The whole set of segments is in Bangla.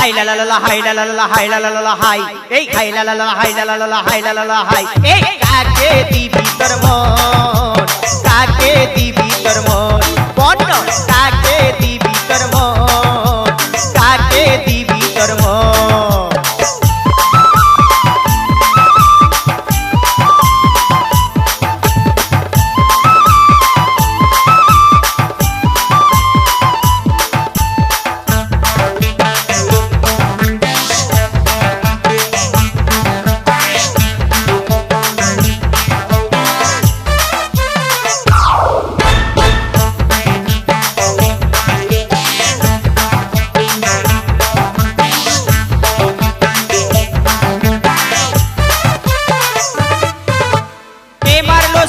হাই লা লা লা হাই লা লা লা হাই লা লা লা হাই এই হাই লা লা লা হাই লা লা লা হাই লা লা লা হাই এই কাকে দিবি তোর মন কাকে দিবি তোর মন বন্ন কাকে দিবি তোর মন কাকে দিবি তোর মন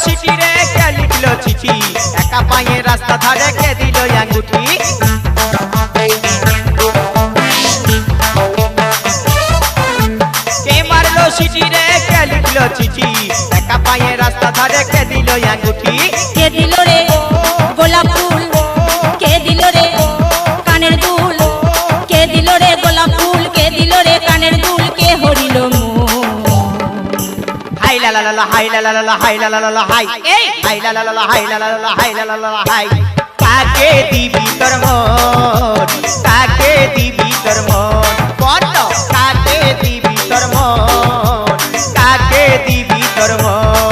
চিঠি রে কে লিখলো চিঠি একা পায়ে রাস্তা ধারে কে দিল আঙ্গুঠি কে মারলো চিঠি রে কে লিখলো চিঠি একা পায়ে রাস্তা ধারে কে দিল আঙ্গুঠি কে দিল রে গোলাপ ফুল কে দিল রে কানের দুল কে দিল রে গোলাপ ফুল কে দিল রে কানের দুল কে হরিল হাই লা লা লা হাই লা লা লা হাই লা লা লা হাই এই হাই লা লা লা হাই লা লা লা হাই লা লা লা হাই কাকে দিবি তোর মন কাকে দিবি তোর মন বন্ন কাকে দিবি তোর মন কাকে দিবি তোর মন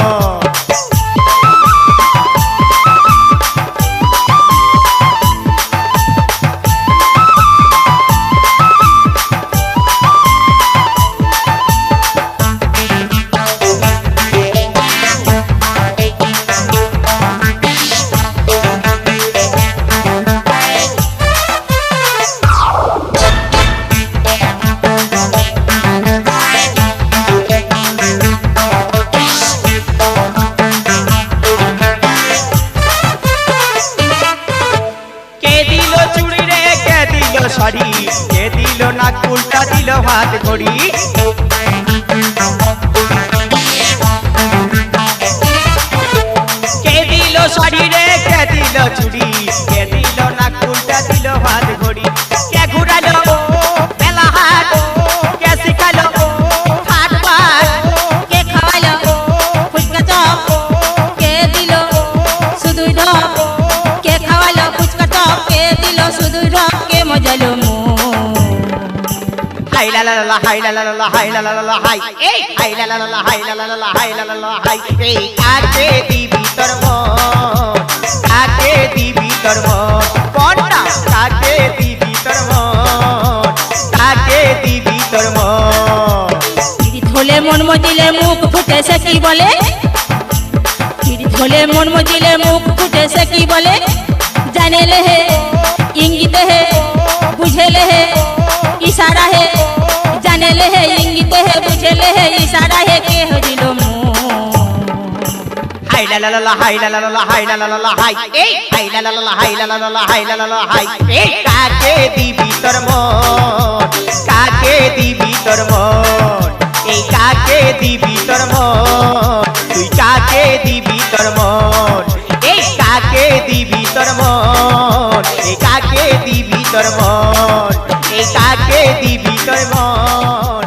শাড়ি কে দিল নাক উল্টা দিল হাত ঘড়ি কে দিল শাড়ি রে কে দিল চুড়ি কে দিল নাক উল্টা দিল হাত ঘড়ি কে ঘুরালো বেলা হাত কে শিখালো হাত বার কে খাওয়ালো ফুচকা চপ কে দিল শুধুই ঢপ কে খাওয়ালো ফুচকা চপ কে দিল শুধুই ঢপ কে মজালো হাই লা লা লা হাই লা লা লা হাই লা লা লা হাই এই হাই লা লা লা হাই লা লা লা হাই লা লা লা হাই এই কাকে দিবি তোর মন কাকে দিবি তোর মন বন্না কাকে দিবি তোর মন কাকে দিবি তোর মন চিড়ি ধলে মন মজিলে মুখ ফুটে সে কি বলে চিড়ি ধলে মন মজিলে মুখ ফুটে সে কি বলে জানে লে হে ইঙ্গিত হে বুঝে লে হে इशारा है जाने ले है इंगित है बुझे ले है इशारा है के हो दिलो हाय ला ला ला हाय ला ला ला हाय ला ला ला हाय ए हाय ला ला ला हाय ला ला ला हाय ला ला ला हाय ए काके दिबी তোর মন কাকে দিবি তোর মন এই কাকে দিবি তোর মন তুই কাকে দিবি তোর মন এই কাকে দিবি তোর মন এই কাকে দিবি তোর মন এই কাকে দিবি তোর মন